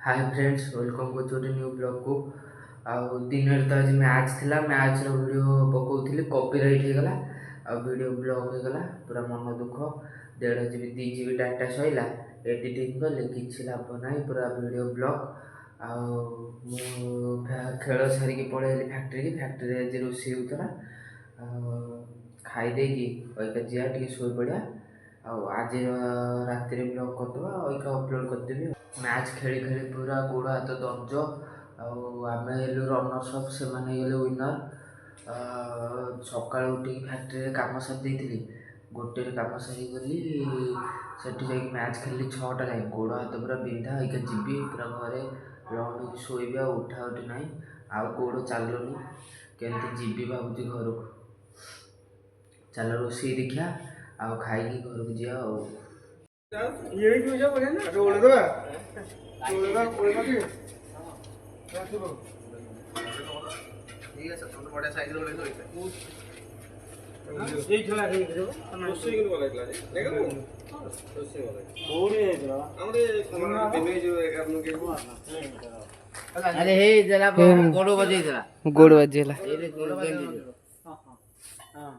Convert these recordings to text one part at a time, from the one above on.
hi friends welcome कर new blog को आउ दिन तो आज मैच थिला मैच रो वीडियो पकाउली कॉपीराइट हो गला आ वीडियो ब्लॉग हो गला पूरा मन दुख 1.5 GB 2 GB data Saila editing कले किसी लाभ ना पूरा वीडियो ब्लॉग खेल सारिक पलि फैक्ट्री आज रोषे होता खाईदे जी शो पड़ा आज रात ब्लॉग करदे अपलोड करदेवी मैच खेली खेली पूरा गोड़ हाथ दर्ज आम हेलु रनर्स अप से विनर सका उठ फैक्ट्री कम सारी गोटे कम सारी गली से मैच खेली 6टा जाए गोड़ हाथ पूरा बिंधा जी पूरा घरे लंड शोबी उठा उठी ना आउ गोड़ चलुनी केमती जीवी भावुँ घर को चल रोषे देखा आउ खाई घर को जा ये भी मुझे बोले ना रोल दो ठीक है सब तो बड़ा साइज रोल दो ये खेला रे रोसे के वाला खेला देखो रोसे वाला ओरे जरा हमरे इमेज करनु के अरे हे जरा गोड़ बजेला ए गोड़ बजेला हां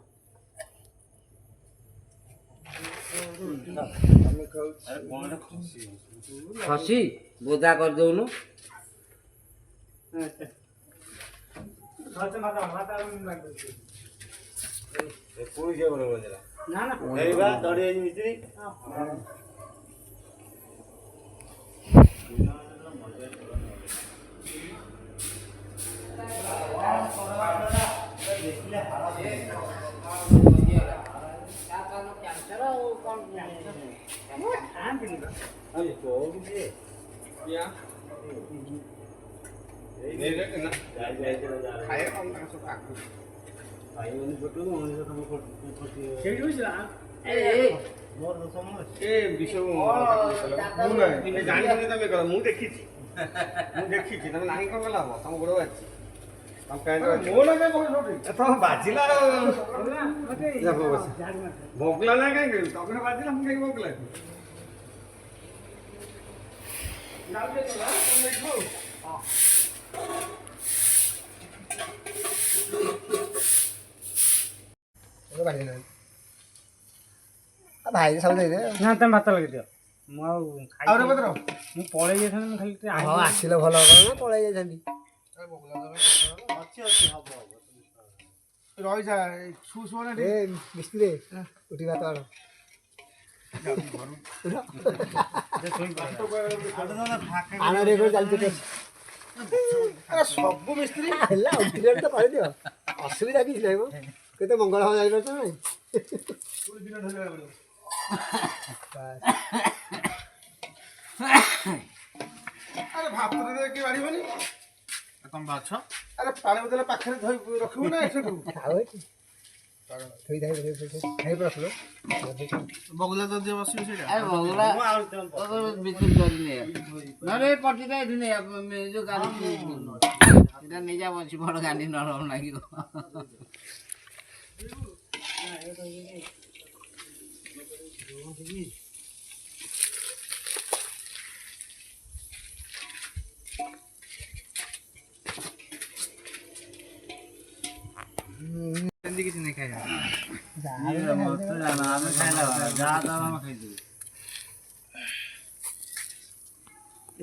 खसी बोधा कर दउनु कोई के बने बजेला ना ना ए बा दड़ी आई मिस्त्री अरे तो ये क्या नहीं रे ना खाए कम का सब आकु भाई उन फोटो मन से तुम सेठी होइला ए मोर समझ ए विषय मु नहीं जानि नहीं तमे कर मु देखि तमे नाही कोन गला हो तम गोड़ बाची तम पैंट मो लगे बहुत छोटी तो बाजिला जा बस भोगला ना काई तमने बाजिला हम काई भोगला नाउ दे तो तुम देखो हां ए बाजी ना आ भाई सब दे दे ना तुम भात लगे दियो मु खाई आरे पत्र मु पळे जेथन खाली हां आसिले भलो कर ना पळे जाथांदी ए भोगला दबे अच्छी हबो रही जा सुसोना ए मिस्त्री उठी बात आरो आना रे को चलते तो अरे सब मिस्त्री हल्ला उठी तो कर दियो असुविधा किछ नै मो केते मंगल हो जाई तो नै पूरी दिन ढले बस अरे भात रे के बाड़ी बनी तुम बाछ अरे पानी बदले पाखरे धोई रखबो ना एठू आवे थोई दाई खाई प्रश्न बगुला तो जे बसियो सेटा अरे बगुला तो बिल्कुल करने ना रे पट्टी दे दुने जो गाड़ी इधर नहीं जा बसी बड़ गाड़ी नरम लागी जल्दी किसी नहीं खाया ये मत जाना हमें खाना जा तो हम खाई दे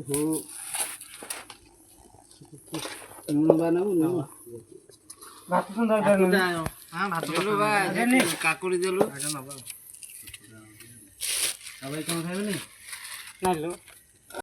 हो नून बनाऊ ना भात सुंदर कर हां भात देलु बा काकुड़ी देलु अब कौन खाइबे नहीं ना लो